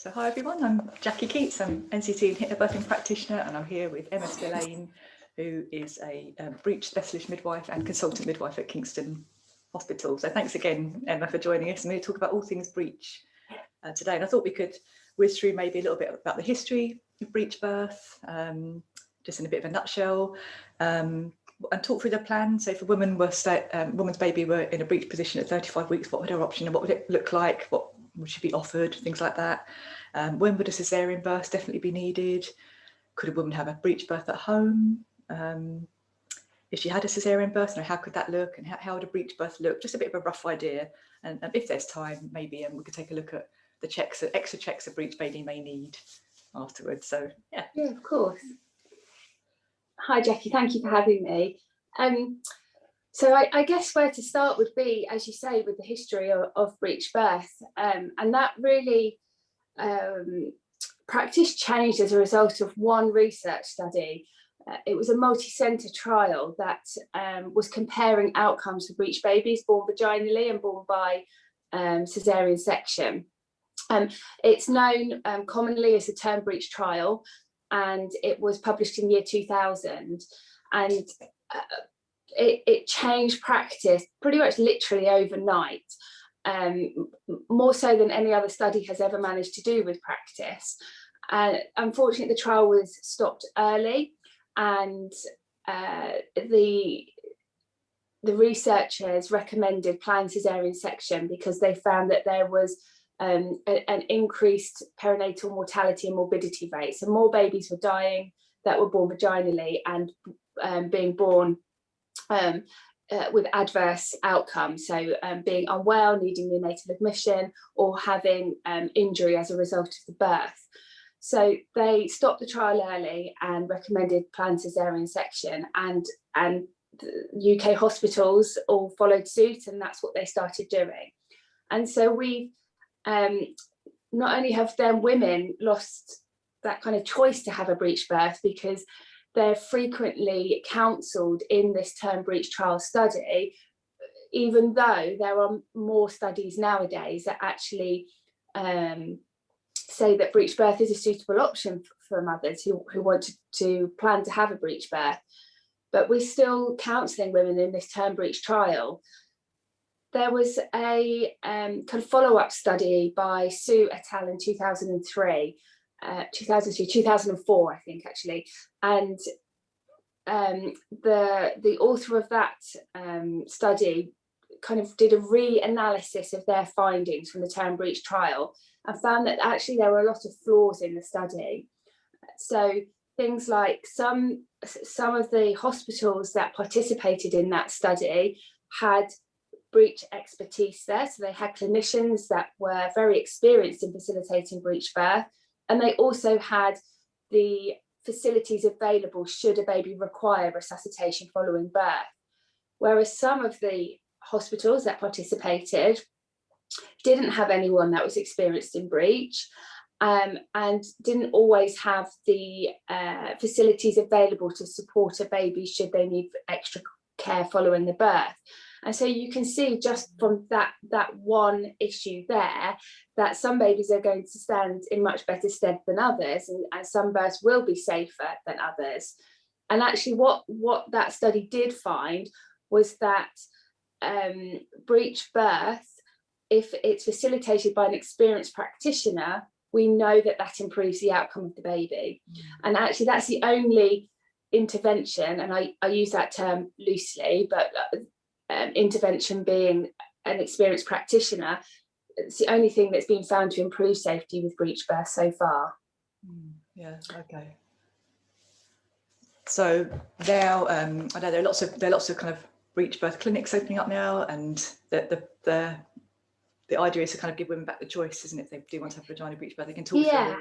So hi everyone, I'm Jackie Keats, I'm NCT and hypnobirthing practitioner, and I'm here with Emma Spillane, who is a breech specialist midwife and consultant midwife at Kingston Hospital. So thanks again, Emma, for joining us. And we're going to talk about all things breech today. And I thought we could whiz through maybe a little bit about the history of breech birth, just in a bit of a nutshell, and talk through the plan. So if a woman woman's baby were in a breech position at 35 weeks, what would her option and what would it look like? What would she be offered? Things like that. When would a cesarean birth definitely be needed? Could a woman have a breech birth at home? If she had a cesarean birth, how could that look, and how would a breech birth look? Just a bit of a rough idea. And if there's time, maybe we could take a look at the extra checks a breech baby may need afterwards. So yeah, of course. Hi Jackie, thank you for having me. So I guess where to start would be, as you say, with the history of breech birth, and that really practice changed as a result of one research study. It was a multi-centre trial that was comparing outcomes for breech babies born vaginally and born by cesarean section. It's known commonly as the term breech trial, and it was published in the year 2000, and it changed practice pretty much literally overnight, more so than any other study has ever managed to do with practice. Unfortunately, the trial was stopped early, and the researchers recommended planned cesarean section because they found that there was an increased perinatal mortality and morbidity rate. So more babies were dying that were born vaginally and being born with adverse outcomes, so being unwell, needing neonatal admission, or having injury as a result of the birth. So they stopped the trial early and recommended planned cesarean section, and the UK hospitals all followed suit, and that's what they started doing. And so we not only have then women lost that kind of choice to have a breech birth, because they're frequently counselled in this term breech trial study, even though there are more studies nowadays that actually say that breech birth is a suitable option for mothers who want to plan to have a breech birth. But we're still counselling women in this term breech trial. There was a kind of follow-up study by Sue et al. In 2003, 2004, I think, actually. And the author of that study kind of did a re-analysis of their findings from the term breech trial and found that actually there were a lot of flaws in the study. So things like some of the hospitals that participated in that study had breech expertise there. So they had clinicians that were very experienced in facilitating breech birth, and they also had the facilities available should a baby require resuscitation following birth. Whereas some of the hospitals that participated didn't have anyone that was experienced in breech, and didn't always have the facilities available to support a baby should they need extra care following the birth. And so you can see just from that one issue there that some babies are going to stand in much better stead than others, and some births will be safer than others. And actually what that study did find was that breech birth, if it's facilitated by an experienced practitioner, we know that improves the outcome of the baby. And actually that's the only intervention, and I use that term loosely, but intervention being an experienced practitioner, it's the only thing that's been found to improve safety with breech birth so far. Yeah, okay. So now I know there are lots of kind of breech birth clinics opening up now, and the idea is to kind of give women back the choice, isn't it? If they do want to have vaginal breech birth, they can talk through it.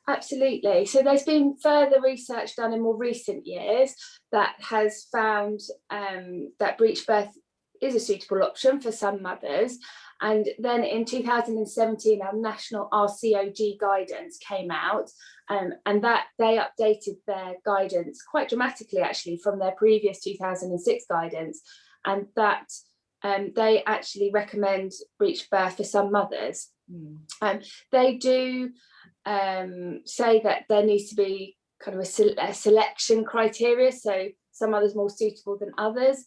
Absolutely. So there's been further research done in more recent years that has found that breech birth is a suitable option for some mothers. And then in 2017, our national RCOG guidance came out, and that they updated their guidance quite dramatically, actually, from their previous 2006 guidance. And that they actually recommend breech birth for some mothers. They do say that there needs to be kind of a selection criteria, so some mothers more suitable than others.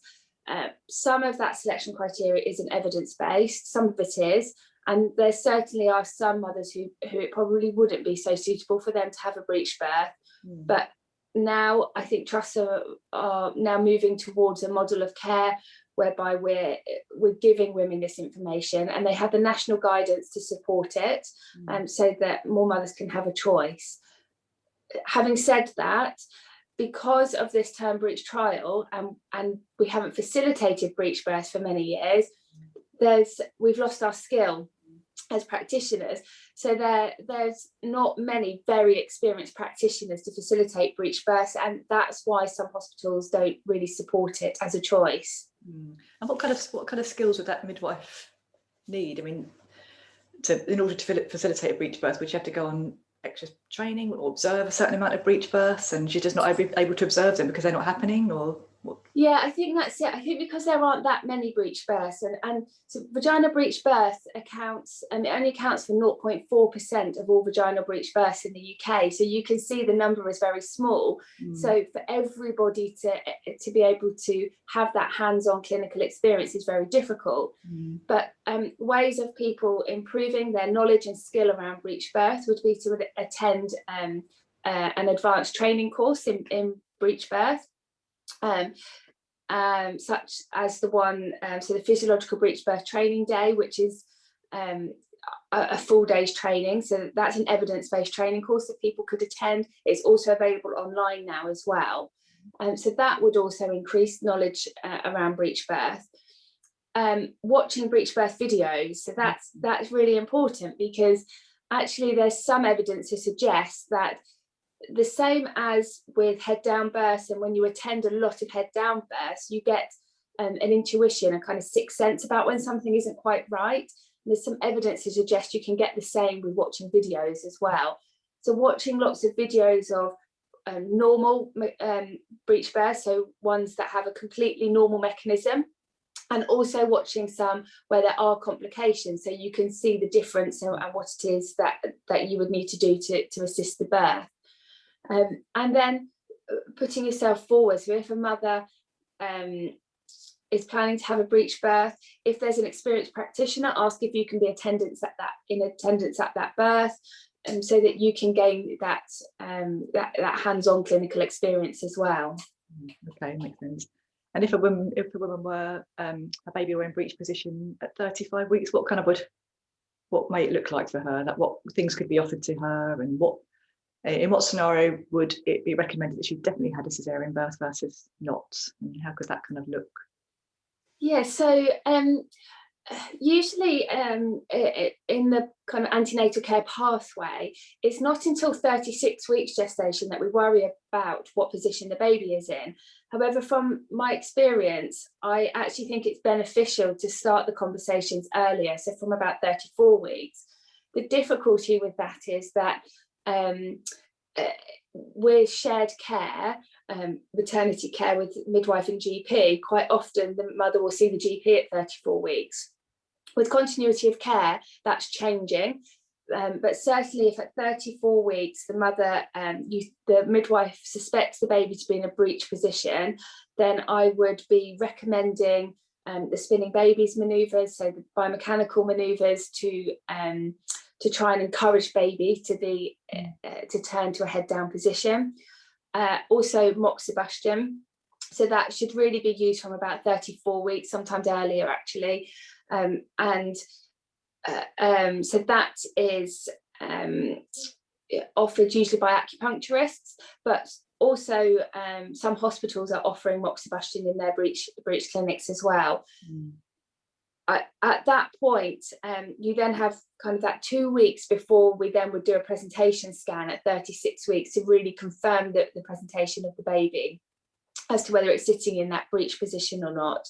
Some of that selection criteria isn't evidence-based, some of it is, and there certainly are some mothers who it probably wouldn't be so suitable for them to have a breech birth. But now I think trusts are now moving towards a model of care whereby we're giving women this information, and they have the national guidance to support it, so that more mothers can have a choice. Having said that, because of this term breech trial, and we haven't facilitated breech births for many years, we've lost our skill as practitioners. So there's not many very experienced practitioners to facilitate breech births, and that's why some hospitals don't really support it as a choice. And what kind of skills would that midwife need? I mean, in order to facilitate a breech birth, would you have to go on extra training or observe a certain amount of breech births, and she's just not able to observe them because they're not happening, or what? Yeah, I think that's it. I think because there aren't that many breech births, and so vaginal breech birth only accounts for 0.4% of all vaginal breech births in the UK. So you can see the number is very small. So for everybody to be able to have that hands-on clinical experience is very difficult. But ways of people improving their knowledge and skill around breech birth would be to attend an advanced training course in breech birth. Such as the one, so the physiological breech birth training day, which is a full day's training. So that's an evidence-based training course that people could attend. It's also available online now as well. So that would also increase knowledge around breech birth. Watching breech birth videos, so that's really important, because actually there's some evidence to suggest that the same as with head down births, and when you attend a lot of head down births, you get an intuition, a kind of sixth sense about when something isn't quite right. And there's some evidence to suggest you can get the same with watching videos as well. So watching lots of videos of normal breech births, so ones that have a completely normal mechanism, and also watching some where there are complications, so you can see the difference and what it is that you would need to do to assist the birth. And then putting yourself forward. So if a mother is planning to have a breech birth, if there's an experienced practitioner, ask if you can be in attendance at that birth, so that you can gain that hands-on clinical experience as well. Okay, makes sense. And if a woman were a baby were in breech position at 35 weeks, what may it look like for her? Like, what things could be offered to her, and in what scenario would it be recommended that she definitely had a cesarean birth versus not? And how could that kind of look? Yeah, so usually in the kind of antenatal care pathway, it's not until 36 weeks gestation that we worry about what position the baby is in. However, from my experience, I actually think it's beneficial to start the conversations earlier, so from about 34 weeks. The difficulty with that is that with shared care, maternity care with midwife and GP, quite often the mother will see the GP at 34 weeks. With continuity of care, that's changing, but certainly if at 34 weeks the mother, the midwife suspects the baby to be in a breech position, then I would be recommending the spinning babies manoeuvres, so the biomechanical manoeuvres to try and encourage baby to turn to a head down position. Also moxibustion, so that should really be used from about 34 weeks, sometimes earlier actually. So that is offered usually by acupuncturists, but also some hospitals are offering moxibustion in their breech clinics as well. At that point, you then have kind of that 2 weeks before we then would do a presentation scan at 36 weeks to really confirm the presentation of the baby as to whether it's sitting in that breech position or not.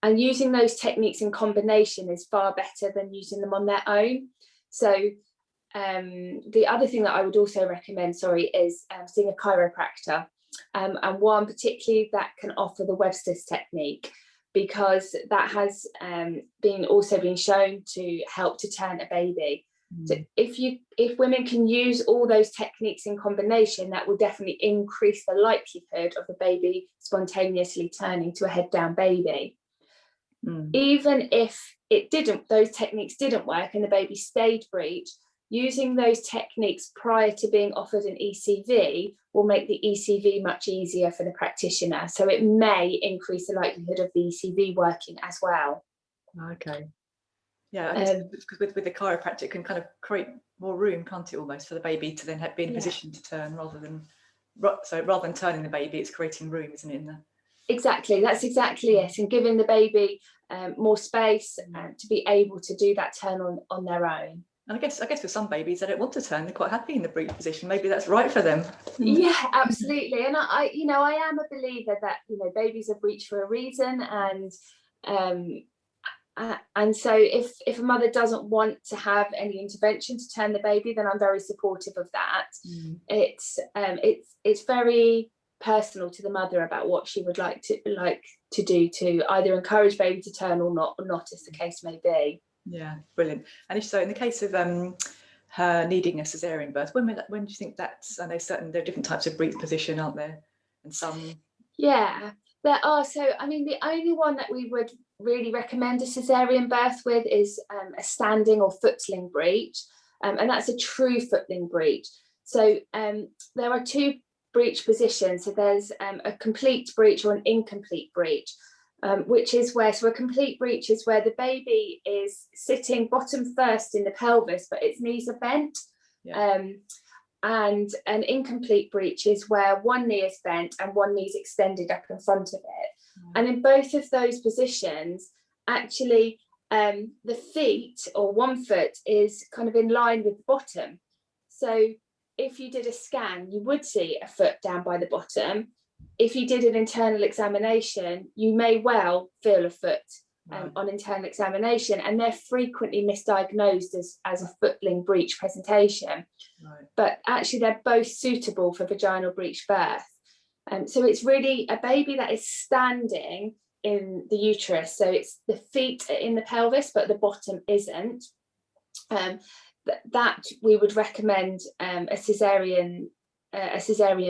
And using those techniques in combination is far better than using them on their own. So the other thing that I would also recommend, is seeing a chiropractor, and one particularly that can offer the Webster's technique, because that has also been shown to help to turn a baby. So if women can use all those techniques in combination, that will definitely increase the likelihood of the baby spontaneously turning to a head down baby. Even if those techniques didn't work and the baby stayed breech, using those techniques prior to being offered an ECV will make the ECV much easier for the practitioner. So it may increase the likelihood of the ECV working as well. Okay. Yeah, I guess because with the chiropractic it can kind of create more room, can't it, almost, for the baby to then be in position to turn rather than turning the baby, it's creating room, isn't it? Exactly, that's exactly it, and giving the baby more space to be able to do that turn on their own. And I guess for some babies, they don't want to turn; they're quite happy in the breech position. Maybe that's right for them. Yeah, absolutely. And I am a believer that babies are breech for a reason, and so if a mother doesn't want to have any intervention to turn the baby, then I'm very supportive of that. It's very personal to the mother about what she would like to do to either encourage baby to turn or not, as the case may be. Yeah, brilliant. And if so, in the case of her needing a cesarean birth, when do you think that's? I know there are different types of breech position, aren't there? And some. Yeah, there are. So I mean, the only one that we would really recommend a cesarean birth with is a standing or footling breech, and that's a true footling breech. So there are two breech positions. So there's a complete breech or an incomplete breech. Which is where, so a complete breech is where the baby is sitting bottom first in the pelvis, but its knees are bent. And an incomplete breech is where one knee is bent and one knee is extended up in front of it. And in both of those positions, actually, the feet or one foot is kind of in line with the bottom. So if you did a scan, you would see a foot down by the bottom. If you did an internal examination, you may well feel a foot on internal examination, and they're frequently misdiagnosed as a footling breech presentation. But actually, they're both suitable for vaginal breech birth. So it's really a baby that is standing in the uterus. So it's the feet are in the pelvis, but the bottom isn't. That we would recommend a cesarean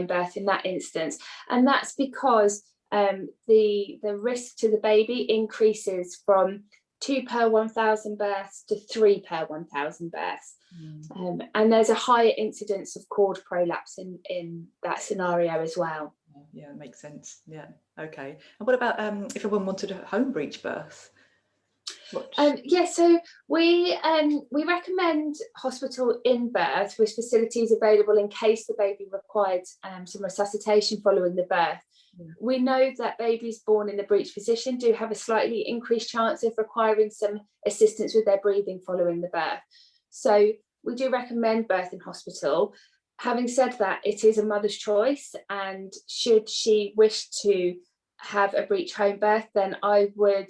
birth in that instance, and that's because the risk to the baby increases from 2 per 1,000 births to 3 per 1,000 births, and there's a higher incidence of cord prolapse in that scenario as well. Yeah, makes sense. Yeah, okay. And what about if a woman wanted a home breech birth? So we recommend hospital in birth with facilities available in case the baby required some resuscitation following the birth. We know that babies born in the breech position do have a slightly increased chance of requiring some assistance with their breathing following the birth. So we do recommend birth in hospital. Having said that, it is a mother's choice, and should she wish to have a breech home birth, then I would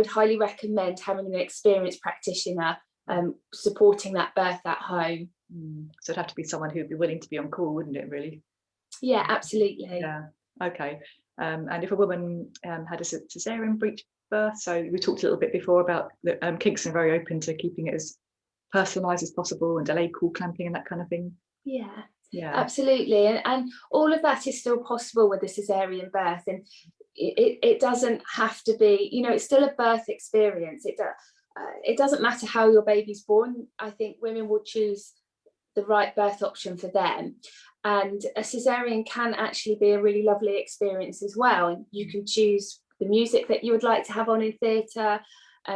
highly recommend having an experienced practitioner supporting that birth at home. So it'd have to be someone who'd be willing to be on call, wouldn't it, really? Yeah, absolutely. Yeah, okay. And if a woman had a cesarean breech birth, so we talked a little bit before about Kingston very open to keeping it as personalised as possible and delayed cord clamping and that kind of thing. Yeah, absolutely. And all of that is still possible with a cesarean birth, and it doesn't have to be, it's still a birth experience. It doesn't matter how your baby's born. I think women will choose the right birth option for them, and a cesarean can actually be a really lovely experience as well. And you can choose the music that you would like to have on in theatre.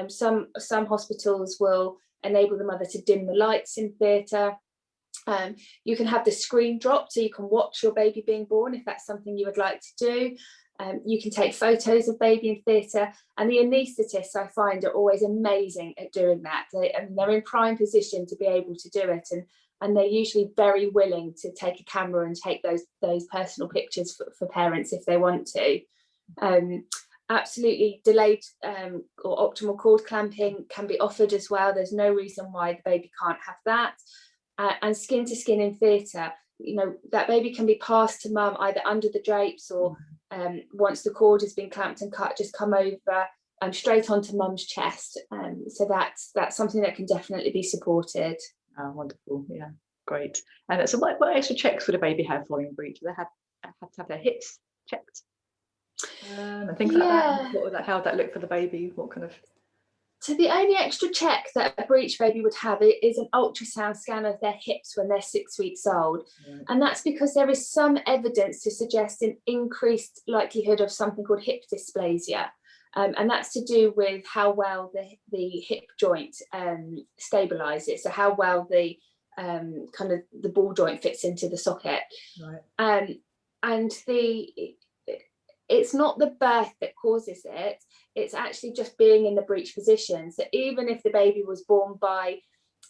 Some hospitals will enable the mother to dim the lights in theatre. You can have the screen dropped so you can watch your baby being born if that's something you would like to do. You can take photos of baby in theatre, and the anaesthetists, I find, are always amazing at doing that. They're in prime position to be able to do it, and they're usually very willing to take a camera and take those personal pictures for parents if they want to. Absolutely, delayed or optimal cord clamping can be offered as well. There's no reason why the baby can't have that. And skin to skin in theatre, that baby can be passed to mum either under the drapes or once the cord has been clamped and cut, just come over straight onto mum's chest. So that's something that can definitely be supported. Oh, wonderful. Yeah, great. And so what extra checks would a baby have following breech? Do they have to have their hips checked? And things like that. How would that look for the baby? What kind of... So the only extra check that a breech baby would have is an ultrasound scan of their hips when they're 6 weeks old. Right. And that's because there is some evidence to suggest an increased likelihood of something called hip dysplasia. And that's to do with how well the hip joint stabilizes, so how well the kind of the ball joint fits into the socket. Right. And it's not the birth that causes it, it's actually just being in the breech position. So even if the baby was born by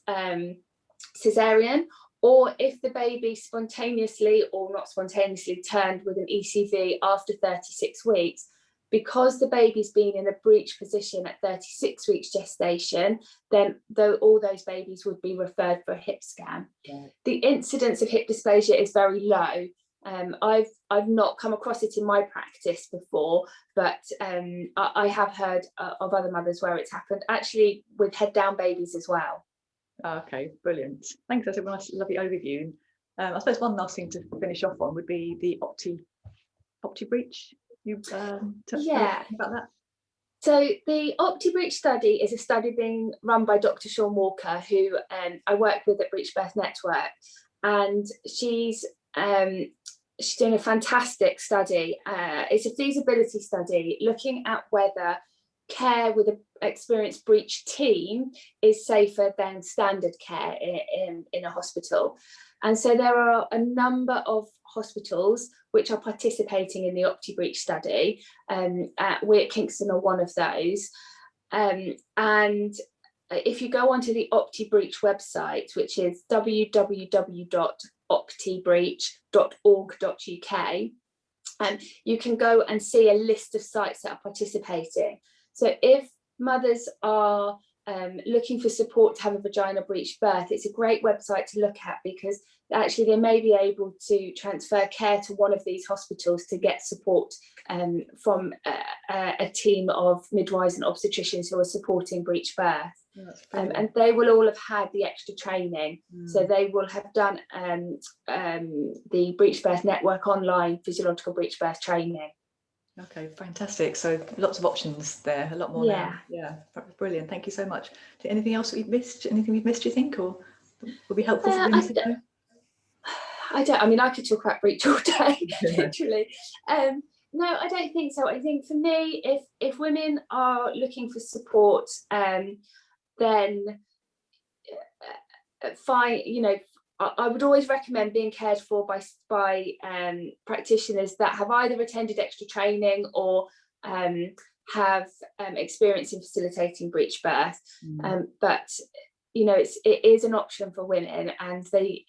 cesarean, or if the baby spontaneously or not spontaneously turned with an ECV after 36 weeks, because the baby's been in a breech position at 36 weeks gestation, then all those babies would be referred for a hip scan. Yeah. The incidence of hip dysplasia is very low. I've not come across it in my practice before, but I have heard of other mothers where it's happened, actually with head down babies as well. Okay, brilliant. Thanks. That's a nice, lovely overview. I suppose one last thing to finish off on would be the Optibreach. You about that? So the Optibreach study is a study being run by Dr. Sean Walker, who I work with at Breech Birth Network, and she's doing a fantastic study. It's a feasibility study looking at whether care with an experienced breech team is safer than standard care in a hospital. And so there are a number of hospitals which are participating in the Optibreach study. We at Kingston are one of those. And if you go onto the Optibreach website, which is www.optibreach.org.uk, you can go and see a list of sites that are participating. So if mothers are looking for support to have a vaginal breech birth, it's a great website to look at, because actually they may be able to transfer care to one of these hospitals to get support from a team of midwives and obstetricians who are supporting breech birth. And they will all have had the extra training. So they will have done the Breech Birth Network online physiological breech birth training. Okay, fantastic. So lots of options there, a lot more now. Yeah, brilliant. Thank you so much. Anything else we've missed? Anything we've missed, do you think, or would be helpful for women to know? I mean, I could talk about breech all day, literally. No, I don't think so. I think for me, if women are looking for support, then fine, I would always recommend being cared for by practitioners that have either attended extra training or have experience in facilitating breech birth. But it is an option for women, and they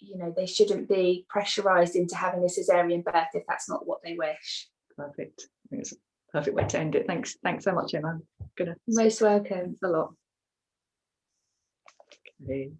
shouldn't be pressurised into having a cesarean birth if that's not what they wish. Perfect. I think it's a perfect way to end it. Thanks so much, Emma. Most welcome. Thanks a lot. Okay.